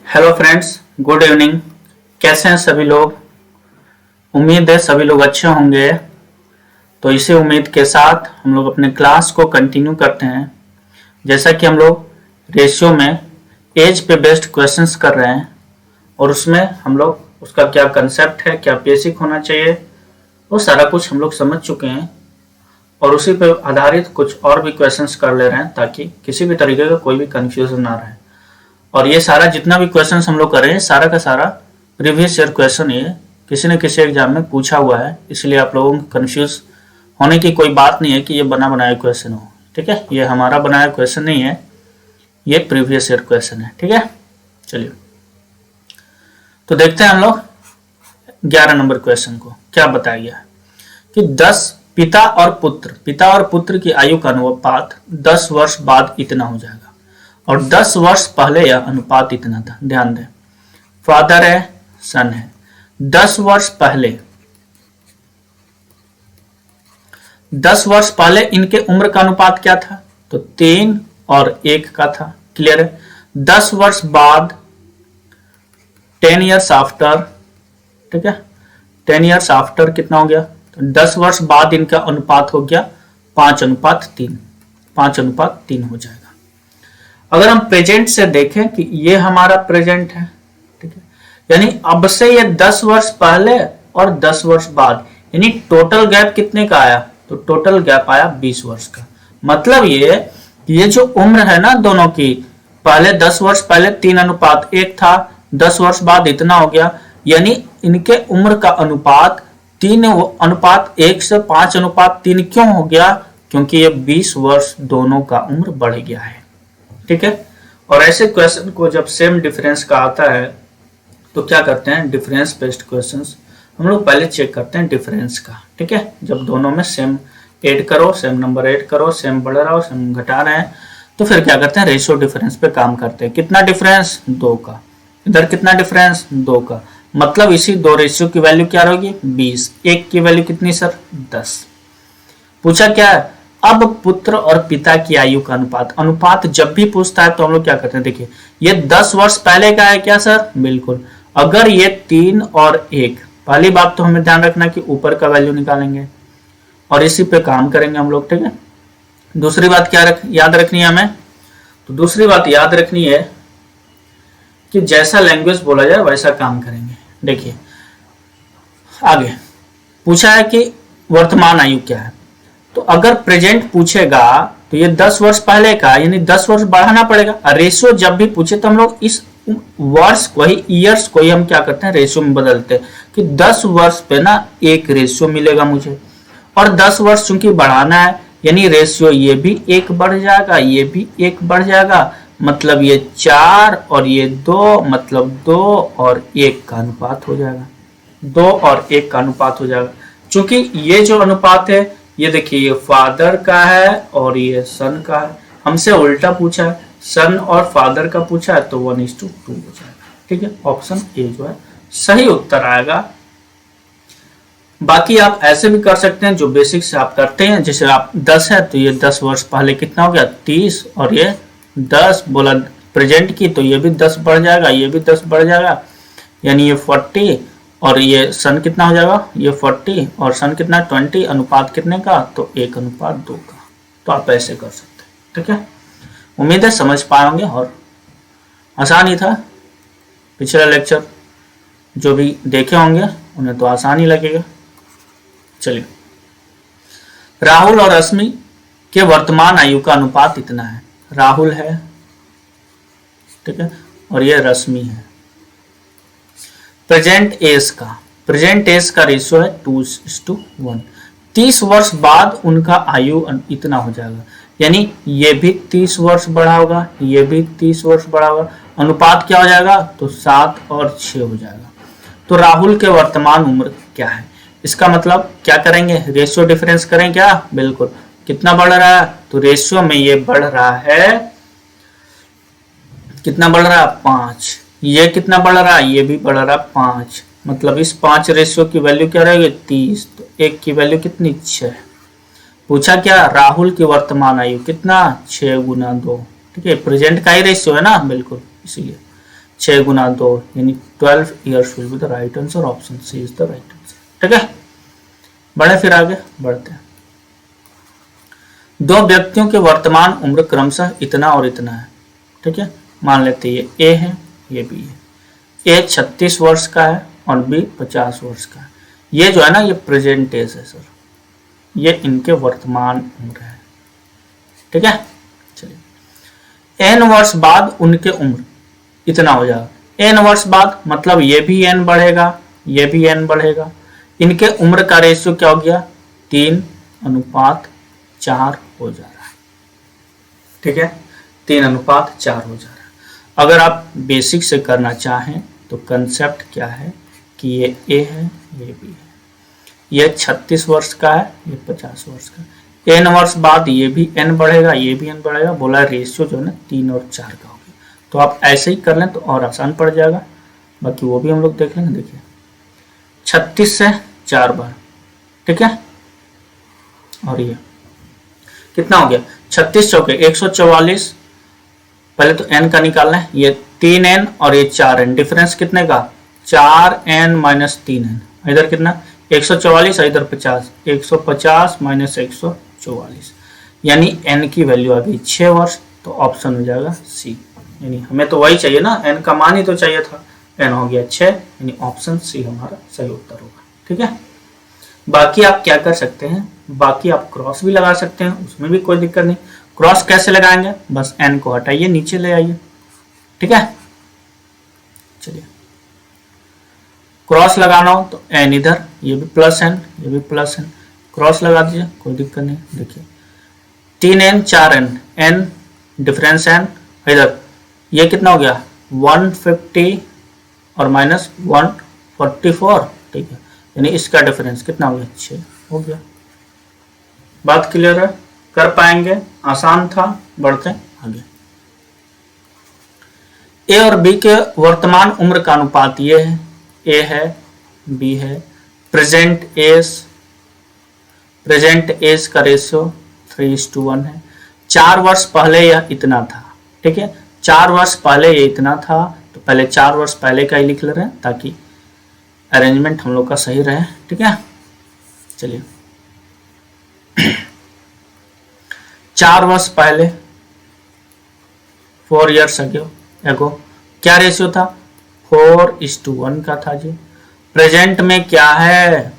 Hello friends, good evening. कैसे हैं सभी लोग? उम्मीद है सभी लोग अच्छे होंगे। तो इसी उम्मीद के साथ हम लोग अपने क्लास को कंटिन्यू करते हैं। जैसा कि हम लोग रेशियो में एज पे बेस्ड क्वेश्चंस कर रहे हैं और उसमें हम लोग उसका क्या कंसेप्ट है, क्या बेसिक होना चाहिए, वो सारा कुछ हम लोग समझ चुके हैं और उसी पर आधारित कुछ और भी क्वेश्चंस कर ले रहे हैं ताकि किसी भी तरीके का कोई भी कंफ्यूजन ना रहे। और ये सारा जितना भी क्वेश्चन हम लोग कर रहे हैं सारा का सारा प्रीवियस ईयर क्वेश्चन ये किसी न किसी एग्जाम में पूछा हुआ है, इसलिए आप लोगों को कंफ्यूज होने की कोई बात नहीं है कि ये बना बनाया क्वेश्चन हो। ठीक है, ये हमारा बनाया क्वेश्चन नहीं है, ये प्रीवियस ईयर क्वेश्चन है। ठीक है, चलिए तो देखते हैं हम लोग 11 नंबर क्वेश्चन को। क्या बताया गया है कि 10 पिता और पुत्र की आयु का अनुपात 10 वर्ष बाद इतना हो जाएगा और 10 वर्ष पहले यह अनुपात इतना था। ध्यान दें, फादर है, सन है। 10 वर्ष पहले इनके उम्र का अनुपात क्या था? तो 3 और 1 का था। क्लियर है? 10 वर्ष बाद 10 ईयर्स आफ्टर, ठीक है, 10 ईयर्स आफ्टर कितना हो गया? तो 10 वर्ष बाद इनका अनुपात हो गया 5:3। 5:3 हो जाएगा। अगर हम प्रेजेंट से देखें कि ये हमारा प्रेजेंट है, ठीक है, यानी अब से ये 10 वर्ष पहले और 10 वर्ष बाद, यानी टोटल गैप कितने का आया? तो टोटल गैप आया 20 वर्ष का। मतलब ये जो उम्र है ना दोनों की, पहले 10 वर्ष पहले 3:1 था, 10 वर्ष बाद इतना हो गया, यानी इनके उम्र का अनुपात 3:1 से 5:3 क्यों हो गया? क्योंकि ये 20 वर्ष दोनों का उम्र बढ़ गया है। ठीक है, और ऐसे क्वेश्चन को जब सेम डिफरेंस का आता है तो क्या करते हैं, डिफरेंस बेस्ड क्वेश्चंस हम लोग पहले चेक करते हैं डिफरेंस का। ठीक है, जब दोनों में सेम ऐड करो, सेम नंबर ऐड करो, सेम बढ़ रहा हो, सेम घटा रहे हैं, तो फिर क्या करते हैं, रेशियो डिफरेंस पे काम करते हैं। कितना डिफरेंस? 2 का। इधर कितना डिफरेंस? 2 का। मतलब इसी 2 रेशियो की वैल्यू क्या होगी? 20। 1 की वैल्यू कितनी सर? 10। पूछा क्या है? अब पुत्र और पिता की आयु का अनुपात जब भी पूछता है तो हम लोग क्या करते हैं, देखिए ये 10 वर्ष पहले का है क्या सर? बिल्कुल। अगर ये 3 और 1, पहली बात तो हमें ध्यान रखना कि ऊपर का वैल्यू निकालेंगे और इसी पे काम करेंगे हम लोग। ठीक है, दूसरी बात क्या याद रखनी है हमें? तो दूसरी बात याद रखनी है कि जैसा लैंग्वेज बोला जाए वैसा काम करेंगे। देखिए आगे पूछा है कि वर्तमान आयु क्या है, तो अगर प्रेजेंट पूछेगा तो ये 10 वर्ष पहले का, यानी 10 वर्ष बढ़ाना पड़ेगा। रेशियो जब भी पूछे तो हम लोग इस वर्ष को ही, ईयर्स को ही हम क्या करते हैं, रेशियो में बदलते हैं कि 10 वर्ष पे ना एक रेशियो मिलेगा मुझे, और 10 वर्ष चूंकि बढ़ाना है यानी रेशियो ये भी 1 बढ़ जाएगा, ये भी 1 बढ़ जाएगा। मतलब ये 4 और ये 2, मतलब 2 और 1 का अनुपात हो जाएगा। 2 और 1 का अनुपात हो जाएगा। चूंकि ये जो अनुपात है ये देखिए, ये फादर का है और ये सन का है। हमसे उल्टा पूछा है, सन और फादर का पूछा है, तो 1:2 हो जाएगा। ठीक है, ऑप्शन ए जो है सही उत्तर आएगा। बाकी आप ऐसे भी कर सकते हैं जो बेसिक से आप करते हैं, जैसे आप 10 है तो ये 10 वर्ष पहले कितना हो गया? 30, और ये 10 बोला प्रेजेंट की तो ये भी 10 बढ़ जाएगा, ये भी 10 बढ़ जाएगा, यानी ये 40, और ये सन कितना हो जाएगा? ये 40 और सन कितना? 20। अनुपात कितने का? तो 1:2 का। तो आप ऐसे कर सकते हैं। ठीक है, उम्मीद है समझ पाएंगे और आसान ही था। पिछला लेक्चर जो भी देखे होंगे उन्हें तो आसान ही लगेगा। चलिए, राहुल और रश्मि के वर्तमान आयु का अनुपात इतना है। राहुल है, ठीक है, और ये रश्मि है। प्रेजेंट एज का रेशियो है 2:1। 30 वर्ष बाद उनका आयु इतना हो जाएगा, यानी ये भी 30 वर्ष बढ़ा होगा, ये भी 30 वर्ष बढ़ा होगा। अनुपात क्या हो जाएगा? तो 7 और 6 हो जाएगा। तो राहुल के वर्तमान उम्र क्या है? इसका मतलब क्या करेंगे, रेशियो डिफरेंस करें क्या? बिल्कुल। कितना बढ़ रहा है? तो रेशियो में ये बढ़ रहा है, कितना बढ़ रहा है? 5। ये कितना बढ़ रहा है? ये भी बढ़ रहा है 5। मतलब इस 5 रेशियो की वैल्यू क्या रहेगी? 30। तो 1 की वैल्यू कितनी? 6। पूछा क्या? राहुल की वर्तमान आयु कितना? 6 × 2। ठीक है, प्रेजेंट का ही रेशियो है ना, बिल्कुल, इसीलिए 6 गुना 2 यानी 12 years will be the right answer, option C is the right answer. ठीक है, बढ़े फिर आगे बढ़ते हैं। दो व्यक्तियों के वर्तमान उम्र क्रमशः इतना और इतना है। ठीक है, मान लेते हैं ये ए है, ये बी है। ए 36 वर्ष का है और बी 50 वर्ष का है। ये जो है ना, ये प्रेजेंट एज है सर, ये इनके वर्तमान उम्र है। ठीक है, चलिए एन वर्ष बाद उनके उम्र इतना हो जाएगा। एन वर्ष बाद मतलब ये भी एन बढ़ेगा, ये भी एन बढ़ेगा। इनके उम्र का रेशियो क्या हो गया, 3:4 हो जा रहा है। ठीक है, 3:4 हो जा रहा है। अगर आप बेसिक से करना चाहें तो कंसेप्ट क्या है कि ये ए है, ये बी है, ये 36 वर्ष का है, ये 50 वर्ष का है। एन वर्ष बाद ये भी एन बढ़ेगा, ये भी एन बढ़ेगा। बोला रेशियो जो है ना 3 और 4 का हो गया। तो आप ऐसे ही कर लें तो और आसान पड़ जाएगा, बाकी वो भी हम लोग देख लेंगे। देखिए 36 से 4 बार, ठीक है, और ये कितना हो गया, 36 चौके 144। पहले तो एन का निकालना है, ये 3n और ये 4n, डिफरेंस कितने का, 4n माइनस 3n। इधर कितना 144 और इधर 50, 150 माइनस 144, यानी n की वैल्यू आ गई 6 वर्ष। तो ऑप्शन हो जाएगा सी, यानी हमें तो वही चाहिए ना, n का मान ही तो चाहिए था, n हो गया 6, यानी ऑप्शन सी हमारा सही उत्तर होगा। ठीक है, बाकी आप क्या कर सकते हैं, बाकी आप क्रॉस भी लगा सकते हैं, उसमें भी कोई दिक्कत नहीं। क्रॉस कैसे लगाएंगे, बस n को हटाइए, नीचे ले आइए। ठीक है, चलिए क्रॉस लगाना हो तो n इधर, ये भी प्लस n, ये भी प्लस n, क्रॉस लगा दीजिए, कोई दिक्कत नहीं। देखिए 3n 4n, n difference n, इधर ये कितना हो गया 150 और माइनस 144। ठीक है, यानी इसका डिफरेंस कितना हो गया 6 हो गया। बात क्लियर है, कर पाएंगे, आसान था। बढ़ते आगे। ए और बी के वर्तमान उम्र का अनुपात ये है, ए है, बी है। प्रेजेंट एज का रेशियो 3:1 है। 4 वर्ष पहले यह इतना था। ठीक है, 4 वर्ष पहले ये इतना था, तो पहले 4 वर्ष पहले का ही लिख ले रहे हैं ताकि अरेंजमेंट हम लोग का सही रहे। ठीक है, चलिए 4 वर्ष पहले 4 years ago क्या रेशियो था, 4:1 का था जी। प्रेजेंट में क्या है,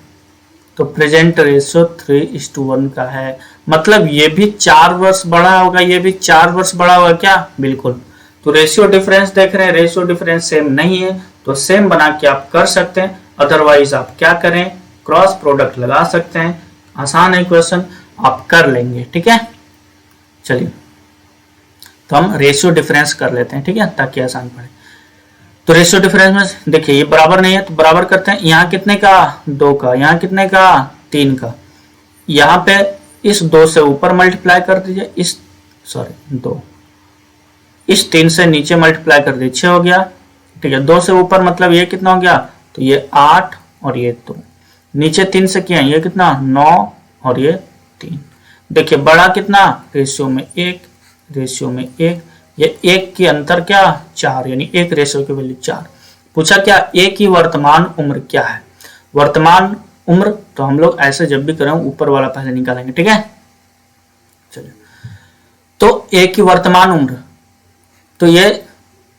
तो प्रेजेंट रेशियो 3:1 का है। मतलब ये भी 4 वर्ष बड़ा होगा, ये भी 4 वर्ष बड़ा होगा क्या, बिल्कुल। तो रेशियो डिफरेंस देख रहे हैं, रेशियो डिफरेंस सेम नहीं है तो सेम बना के आप कर सकते हैं। अदरवाइज आप क्या करें, क्रॉस प्रोडक्ट लगा सकते हैं। आसान है क्वेश्चन, आप कर लेंगे। ठीक है, चलिए तो हम रेशियो डिफरेंस कर लेते हैं। ठीक है, ताकि आसान पड़े। तो रेशियो डिफरेंस में देखिए ये बराबर नहीं है तो बराबर करते हैं। यहाँ कितने का, 2 का, यहाँ कितने का, 3 का। यहाँ पे इस 2 से ऊपर मल्टीप्लाई कर दीजिए, इस 2 इस 3 से नीचे मल्टीप्लाई कर दीजिए, 6 हो गया। ठीक है, 2 से ऊपर मतलब ये कितना हो गया, तो ये 8 और ये 2, नीचे 3 से किया, ये कितना 9 और ये 3। देखिए बड़ा कितना, रेशियो में 1, रेशियो में 1, ये 1 की अंतर क्या 4, यानी 1 रेशियो की वैल्यू 4। पूछा क्या, ए की वर्तमान उम्र क्या है, वर्तमान उम्र। तो हम लोग ऐसे जब भी करें ऊपर वाला पहले निकालेंगे। ठीक है, चलिए तो ए की वर्तमान उम्र, तो ये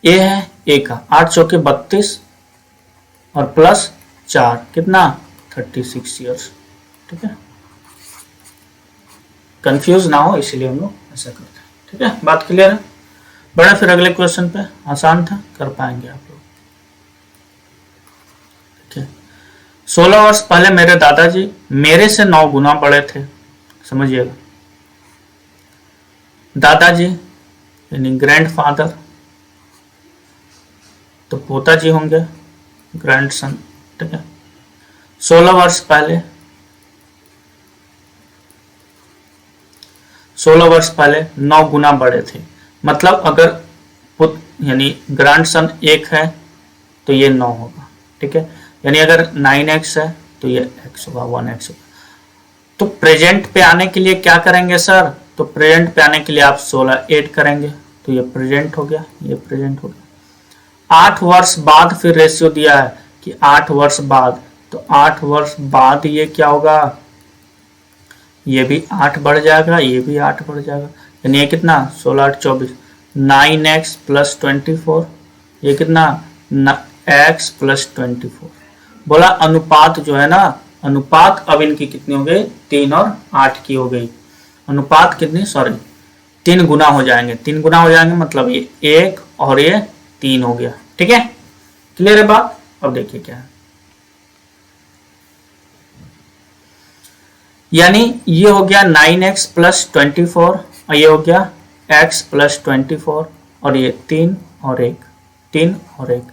ए है, ए का 8 चौके 32 और प्लस 4 कितना 36 ईयर्स। ठीक है, कंफ्यूज ना हो इसलिए हम लोग ऐसा करते हैं। ठीक है, बात क्लियर है। बढ़े फिर अगले क्वेश्चन पे, आसान था, कर पाएंगे आप लोग। ठीक है, 16 वर्ष पहले मेरे दादाजी मेरे से 9 गुना बड़े थे। समझिएगा, दादाजी यानी ग्रैंडफादर, तो पोताजी होंगे ग्रैंडसन। ठीक है, 16 वर्ष पहले 9 गुना बड़े थे। मतलब अगर पुत्र यानी ग्रैंडसन 1 है तो ये 9 होगा। ठीक है, यानी अगर 9x है तो ये x होगा, 1x होगा। तो प्रेजेंट पे आने के लिए क्या करेंगे सर, तो प्रेजेंट पे आने के लिए आप 16 ऐड करेंगे तो ये प्रेजेंट हो गया, ये प्रेजेंट हो गया। 8 वर्ष बाद फिर रेशियो दिया है कि 8 वर्ष बाद, तो 8 वर्ष बाद ये क्या होगा, ये भी 8 बढ़ जाएगा, ये भी 8 बढ़ जाएगा, यानी ये कितना 16 8 24, 9x प्लस 24, ये कितना x प्लस 24। बोला अनुपात जो है ना, अनुपात अब इनकी कितनी हो गई, 3 और 8 की हो गई। अनुपात कितनी, सॉरी 3 गुना हो जाएंगे, 3 गुना हो जाएंगे, मतलब ये 1 और ये 3 हो गया। ठीक है, क्लियर है बात। अब देखिए क्या है, यानी ये हो गया 9x प्लस 24 और ये हो गया x प्लस 24 और ये 3 और 1, 3 और 1।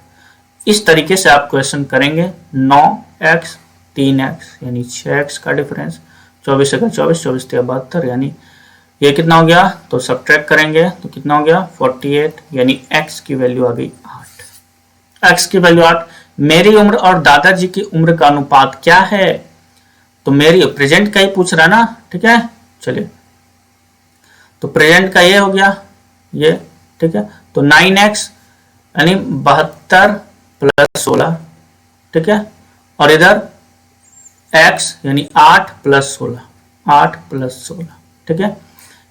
इस तरीके से आप क्वेश्चन करेंगे। 9x 3x यानी 6x का डिफरेंस, 24 का 24, 24 का 72, यानी ये कितना हो गया, तो सब्ट्रैक्ट करेंगे तो कितना हो गया 48, यानी x की वैल्यू आ गई 8। x की वैल्यू 8। मेरी उम्र और दादाजी की उम्र का अनुपात क्या है, तो मेरी प्रेजेंट का ही पूछ रहा है ना। ठीक है, चलिए तो प्रेजेंट का ये हो गया ये। ठीक है, तो 9x यानी 72 प्लस 16। ठीक है, और इधर x यानी 8 प्लस 16, 8 प्लस 16। ठीक है,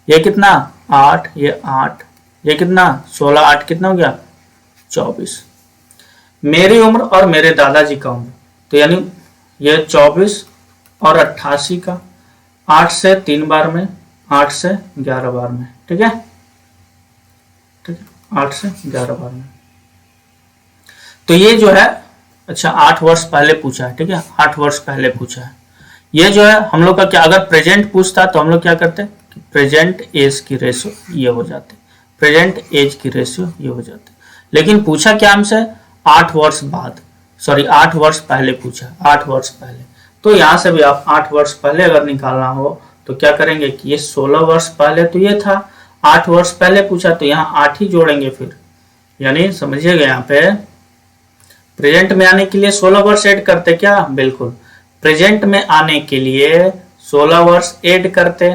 ये कितना 8, ये 8, ये कितना 16 8 कितना हो गया 24। मेरी उम्र और मेरे दादाजी का उम्र, तो यानी ये 24 और 88 का, 8 से 3 बार में, 8 से 11 बार में। ठीक है, ठीक है, 8 से 11 बार में। तो ये जो है, अच्छा 8 वर्ष पहले पूछा है। ठीक है, 8 वर्ष पहले पूछा है। ये जो है हम लोग का क्या, अगर प्रेजेंट पूछता तो हम लोग क्या करते, प्रेजेंट एज की रेशियो ये हो जाते, प्रेजेंट एज की रेशियो ये हो जाते। लेकिन पूछा क्या हमसे, 8 वर्ष बाद, सॉरी 8 वर्ष पहले पूछा, 8 वर्ष पहले। तो यहां से भी आप 8 वर्ष पहले अगर निकालना हो तो क्या करेंगे कि ये 16 वर्ष पहले तो ये था, 8 वर्ष पहले पूछा तो यहाँ 8 ही जोड़ेंगे फिर, यानी समझिएगा यहाँ पे प्रेजेंट में आने के लिए 16 वर्ष ऐड करते क्या, बिल्कुल प्रेजेंट में आने के लिए 16 वर्ष ऐड करते,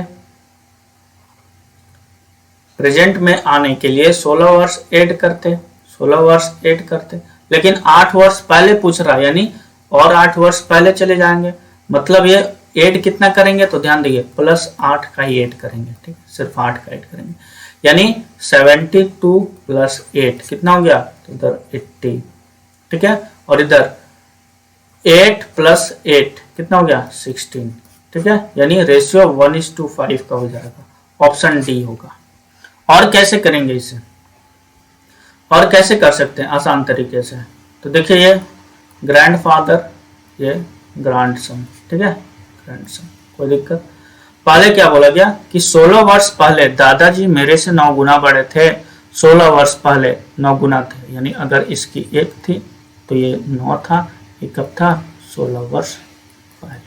प्रेजेंट में आने के लिए 16 वर्ष ऐड करते, 16 वर्ष ऐड करते। लेकिन 8 वर्ष पहले पूछ रहा, यानी और 8 वर्ष पहले चले जाएंगे, मतलब ये ऐड कितना करेंगे, तो ध्यान दीजिए प्लस 8 का ही ऐड करेंगे। ठीक, सिर्फ 8 का ऐड करेंगे, यानी 72 प्लस 8 कितना हो गया, तो इधर 80। ठीक है, और इधर 8 प्लस 8 कितना हो गया 16। ठीक है, यानी रेशियो 1:5 का हो जाएगा, ऑप्शन डी होगा। और कैसे करेंगे इसे, और कैसे कर सकते हैं आसान तरीके से, तो देखिए ये ग्रैंडफादर, ये ग्रैंडसन। ठीक है, ग्रैंडसन, कोई दिक्कत। पहले क्या बोला गया कि 16 वर्ष पहले दादाजी मेरे से 9 गुना बड़े थे, 16 वर्ष पहले 9 गुना थे, यानी अगर इसकी 1 थी तो ये 9 था, ये कब था 16 वर्ष पहले।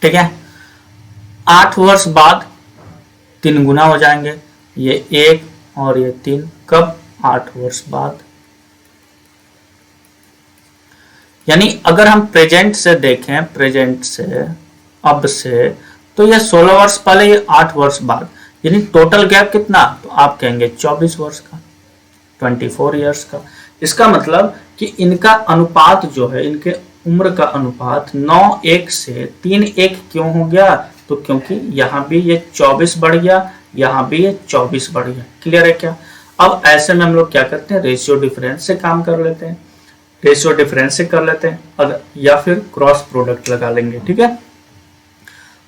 ठीक है, 8 वर्ष बाद 3 गुना हो जाएंगे, ये 1 और ये 3, कब 8 वर्ष बाद। यानी अगर हम प्रेजेंट से देखें, प्रेजेंट से अब से, तो ये 16 वर्ष पहले, ये 8 वर्ष बाद, यानी टोटल गैप कितना, तो आप कहेंगे 24 वर्ष का, 24 ईयर्स का। इसका मतलब कि इनका अनुपात जो है, इनके उम्र का अनुपात 9:1 से 3:1 क्यों हो गया, तो क्योंकि यहाँ भी ये 24 बढ़ गया, यहाँ भी ये 24 बढ़ गया। क्लियर है क्या। अब ऐसे में हम लोग क्या करते हैं, रेशियो डिफरेंस से काम कर लेते हैं, रेशियो डिफरेंस से कर लेते हैं, या फिर क्रॉस प्रोडक्ट लगा लेंगे। ठीक है,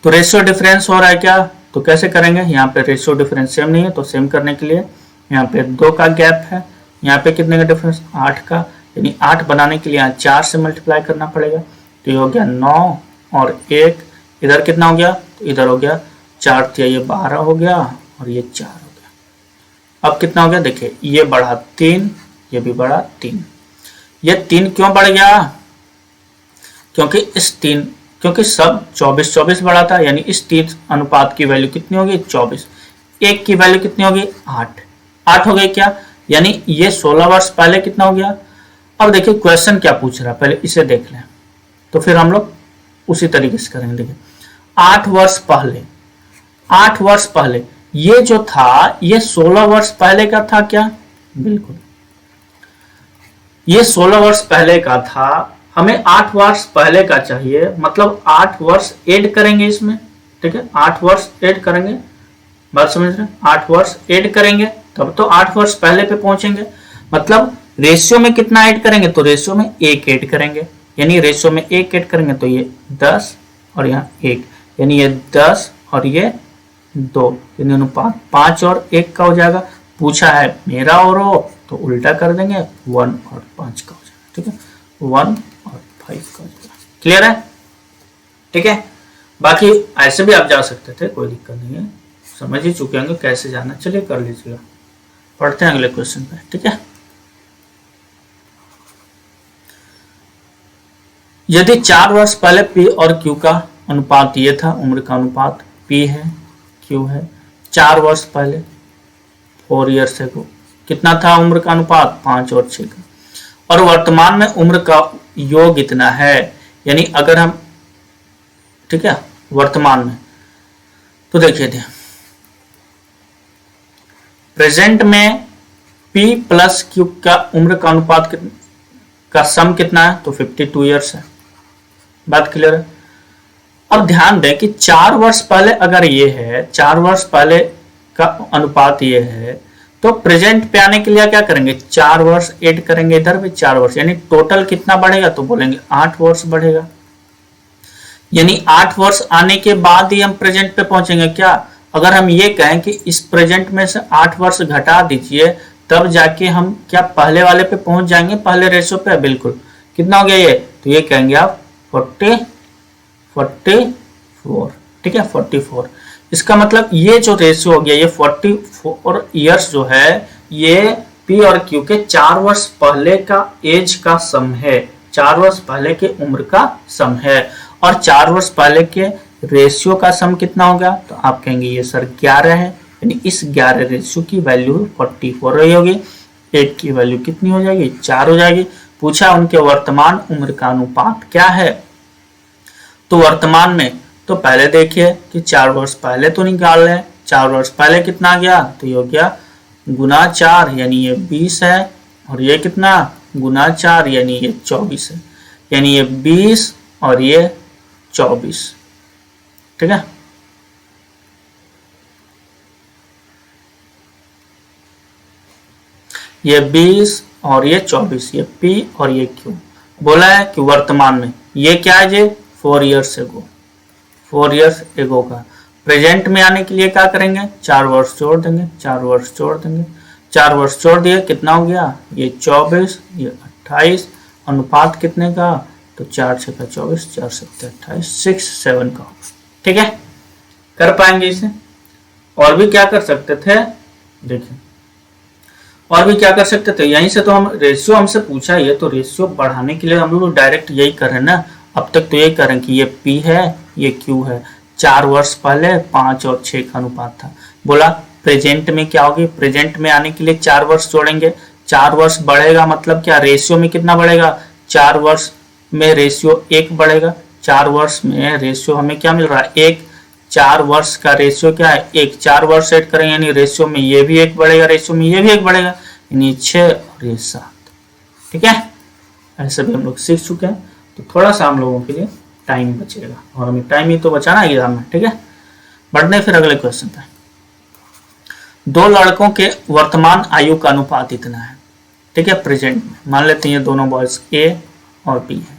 तो रेशियो डिफरेंस हो रहा है क्या, तो कैसे करेंगे, यहाँ पे रेशियो डिफरेंस सेम नहीं है, तो सेम करने के लिए यहाँ पे 2 का गैप है, यहाँ पे कितने का डिफरेंस 8 का, यानी 8 बनाने के लिए यहाँ 4 से मल्टीप्लाई करना पड़ेगा, तो ये हो गया 9 और 1, इधर कितना हो गया, तो इधर हो गया 4, ये 12 हो गया और ये 4 हो गया। अब कितना हो गया, देखिए ये बढ़ा 3, ये भी बढ़ा 3। ये 3 क्यों बढ़ गया, क्योंकि सब 24 बढ़ा था, यानी इस 3 अनुपात की वैल्यू कितनी होगी 24, 1 की वैल्यू कितनी होगी 8 हो गई क्या, यानी ये 16 वर्ष पहले कितना हो गया। अब देखिए क्वेश्चन क्या पूछ रहा है, पहले इसे देख लें तो फिर हम लोग उसी तरीके से करेंगे। देखिए 8 वर्ष पहले, 8 वर्ष पहले ये जो था ये 16 वर्ष पहले का था क्या, बिल्कुल। ये 16 वर्ष पहले का था, हमें 8 वर्ष पहले का चाहिए, मतलब 8 वर्ष ऐड करेंगे इसमें, ठीक है, 8 वर्ष ऐड करेंगे, बात समझ रहे हैं, 8 वर्ष ऐड करेंगे तब तो 8 वर्ष पहले पे पहुंचेंगे। मतलब रेशियो में कितना ऐड करेंगे, तो रेशियो में 1 ऐड करेंगे, यानी रेशियो में 1 ऐड करेंगे तो ये 10 और यहाँ 1, यानी ये 10 और ये 2, यानी अनुपात 5 और 1 का हो जाएगा। पूछा है मेरा और रो, तो उल्टा कर देंगे, 1 और 5 का हो जाएगा, ठीक है, 1 और 5 का हो जाएगा। क्लियर है? ठीक है, बाकी ऐसे भी आप जा सकते थे, कोई दिक्कत नहीं है, समझ ही चुके होंगे कैसे जाना। चलिए कर लीजिएगा, पढ़ते हैं अगले क्वेश्चन पे, ठीक है। यदि 4 वर्ष पहले P और Q का अनुपात ये था, उम्र का अनुपात P है, Q है, 4 वर्ष पहले 4 ईयर्स अगो कितना था उम्र का अनुपात, 5 और 6 का, और वर्तमान में उम्र का योग इतना है, यानी अगर हम, ठीक है, वर्तमान में, तो देखिए थे प्रेजेंट में P प्लस Q का उम्र का अनुपात का सम कितना है, तो 52 ईयर्स है। बात क्लियर है? अब ध्यान दें कि 4 वर्ष पहले अगर ये है, 4 वर्ष पहले का अनुपात ये है, तो प्रेजेंट पे आने के लिए क्या करेंगे, 4 वर्ष ऐड करेंगे, इधर भी 4 वर्ष, यानी टोटल कितना बढ़ेगा, तो बोलेंगे 8 वर्ष बढ़ेगा। यानी 8 वर्ष आने के बाद ही हम प्रेजेंट पे पहुंचेंगे क्या? अगर हम ये कहें कि इस प्रेजेंट में से 8 वर्ष घटा दीजिए, तब जाके हम क्या पहले वाले पे पहुंच जाएंगे, पहले रेशो पे। बिल्कुल। कितना हो गया ये, तो ये कहेंगे आप 44, ठीक है, 44। इसका मतलब ये जो रेशियो हो गया, ये 44 ईयर्स जो है, ये P और Q के 4 वर्ष पहले का एज का सम है, 4 वर्ष पहले के उम्र का सम है। और 4 वर्ष पहले के रेशियो का सम कितना होगा, तो आप कहेंगे ये सर 11 है, यानी इस 11 रेशियो की वैल्यू 44 रही होगी। 8 की वैल्यू कितनी हो जाएगी, 4 हो जाएगी। पूछा उनके वर्तमान उम्र का अनुपात क्या है, तो वर्तमान में तो पहले देखिए कि 4 वर्ष पहले तो निकाल रहे हैं, 4 वर्ष पहले कितना गया, तो ये हो गया गुना 4, यानी ये 20 है, और ये कितना गुना 4, यानी ये 24 है, यानी ये 20 और ये 24, ठीक है। ये 20 और ये 24, ये P और ये Q। बोला है कि वर्तमान में ये क्या है, ये 4 ईयर्स एगो, 4 ईयर्स एगो का। प्रेजेंट में आने के लिए क्या करेंगे, 4 वर्ष जोड़ देंगे, 4 वर्ष जोड़ देंगे, 4 वर्ष जोड़ दिए, कितना हो गया, ये 24, ये 28, अनुपात कितने का, तो 4 6 का 24, 4 7 28, 6 7 का। ठीक है, कर पाएंगे इसे। और भी क्या कर सकते थे, देखिए और भी क्या कर सकते थे, यहीं से तो हम रेशियो हमसे पूछा ही है, तो रेशियो बढ़ाने के लिए हम लोग डायरेक्ट यही कर रहे हैं ना। अब तक तो यही कर रहे हैं कि ये P है, ये Q है। 4 वर्ष पहले 5 और 6 का अनुपात था। बोला प्रेजेंट में क्या होगी, प्रेजेंट में आने के लिए 4 वर्ष जोड़ेंगे, 4 वर्ष बढ़ेगा, मतलब क्या रेशियो में कितना बढ़ेगा, 4 वर्ष में रेशियो 1 बढ़ेगा। 4 वर्ष में रेशियो हमें क्या मिल रहा है, 1। 4 वर्ष का रेशियो क्या है, 1। 4 वर्ष सेट करेंगे, यानी रेशियो में ये भी 1 बढ़ेगा, रेशियो में ये भी 1 बढ़ेगा, यानी 6 और ये 7। ठीक है, ऐसे भी हम लोग सीख चुके हैं। तो थोड़ा सा हम लोगों के लिए टाइम बचेगा, और हमें टाइम ही तो बचाना है एग्जाम में। ठीक है, बढ़ने फिर अगले क्वेश्चन पे। 2 लड़कों के वर्तमान आयु का अनुपात इतना है। ठीक है, प्रेजेंट में मान लेते हैं ये दोनों बॉयज A और B है।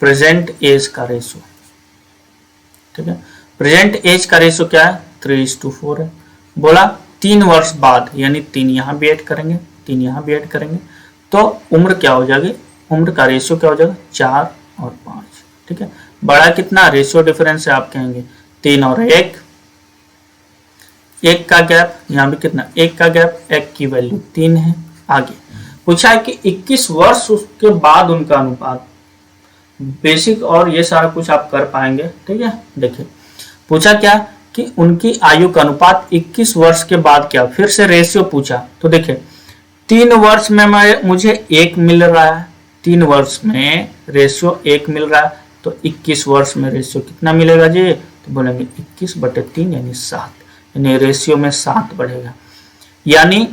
प्रेजेंट एज का रेशियो, ठीक है, प्रेजेंट एज का रेशियो क्या है, 3:4 है। बोला 3 वर्ष बाद, यानी 3 यहाँ भी ऐड करेंगे, 3 यहाँ भी ऐड करेंगे, तो उम्र क्या हो जाएगी, उम्र का रेशियो क्या हो जाएगा, 4 और 5। ठीक है, बड़ा कितना रेशियो डिफरेंस है, आप कहेंगे 3 और 1, 1 का गैप, यहाँ भी कितना 1 का गैप, 1 की वैल्यू 3 है। आगे पूछा है कि 21 वर्ष उसके बाद उनका अनुपात। बेसिक और ये सारा कुछ आप कर पाएंगे। ठीक है, देखिए पूछा क्या कि उनकी आयु का अनुपात 21 वर्ष के बाद क्या, फिर से रेशियो पूछा। तो देखिए 3 वर्ष में मुझे 1 मिल रहा है, 3 वर्ष में रेशियो 1 मिल रहा है, तो 21 वर्ष में रेशियो कितना मिलेगा जी, तो बोलेंगे 21/3 यानी 7, यानी रेशियो में 7 बढ़ेगा। यानी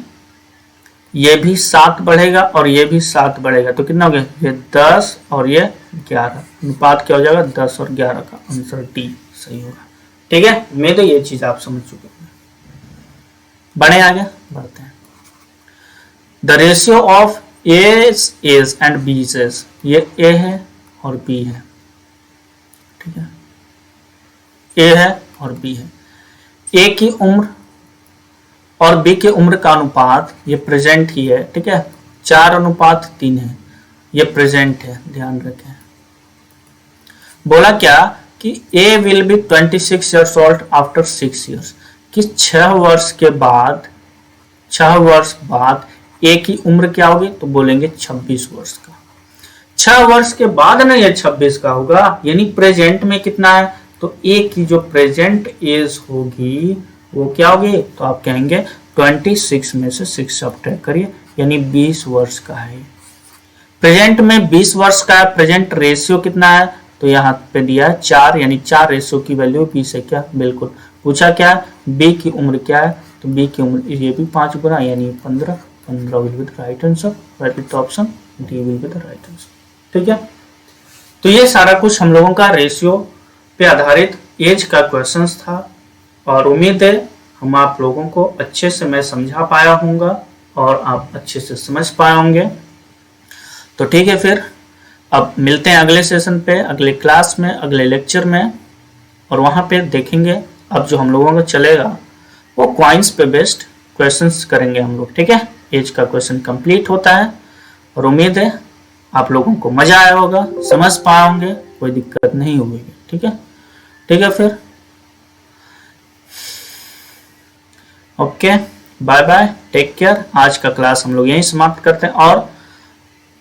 ये भी 7 बढ़ेगा और ये भी 7 बढ़ेगा, तो कितना हो गया, ये 10 और ये 11, अनुपात क्या हो जाएगा, 10 और 11 का आंसर डी सही होगा। ठीक है, मैं तो ये चीज आप समझ चुके हैं। बढ़े आगे, बढ़ते हैं। The ratio of A's and B's age, ये ए है और बी है, ठीक है, ए है और बी है। ए की उम्र और बी की उम्र का अनुपात ये प्रेजेंट ही है, ठीक है, 4:3 है, ये प्रेजेंट है, ध्यान रखें। बोला क्या कि A will be 26 years old after 6 years, कि 6 वर्ष के बाद, 6 वर्ष बाद ए की उम्र क्या होगी, तो बोलेंगे 26 वर्ष का। 6 वर्ष के बाद ना ये 26 का होगा, यानी प्रेजेंट में कितना है, तो ए की जो प्रेजेंट एज होगी वो क्या होगी, तो आप कहेंगे 26 में से 6 सब्ट्रैक्ट करिए, यानी 20 वर्ष का है। प्रेजेंट में 20 वर्ष का है, प्रेजेंट रेशियो कितना है, तो यहाँ पे दिया है 4, यानी 4 रेशियो की वैल्यू 20 है क्या, बिल्कुल। पूछा क्या, बी की उम्र क्या है, तो बी की उम्र ये भी 5 गुना, यानी 15 will be the right answer, right option D will be the right answer. ठीक है, तो ये सारा कुछ हम लोगों का रेशियो पे आधारित एज का क्वेश्चंस था, और उम्मीद है हम आप लोगों को अच्छे से मैं समझा पाया हूँगा और आप अच्छे से समझ पाए होंगे। तो ठीक है, फिर अब मिलते हैं अगले सेशन पे, अगले क्लास में, अगले लेक्चर में, और वहाँ पे देखेंगे अब जो हम लोगों का चलेगा वो क्वाइंस पे बेस्ड क्वेश्चंस करेंगे हम लोग। ठीक है, एज का क्वेश्चन कंप्लीट होता है, और उम्मीद है आप लोगों को मजा आया होगा, समझ पाए होंगे, कोई दिक्कत नहीं होगी। ठीक है, ठीक है, फिर okay, bye bye, take care. आज का क्लास हम लोग यहीं समाप्त करते हैं, और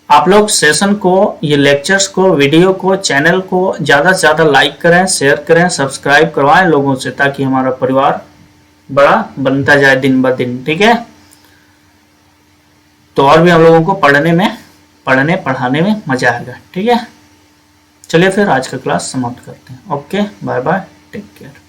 आप लोग सेशन को, ये लेक्चर्स को, वीडियो को, चैनल को ज़्यादा से ज़्यादा लाइक करें, शेयर करें, सब्सक्राइब करवाएं लोगों से, ताकि हमारा परिवार बड़ा बनता जाए दिन ब दिन। ठीक है, तो और भी हम लोगों को पढ़ने पढ़ाने में मजा आएगा। ठीक है, चलिए फिर आज का क्लास समाप्त करते हैं। Okay, bye bye, take care.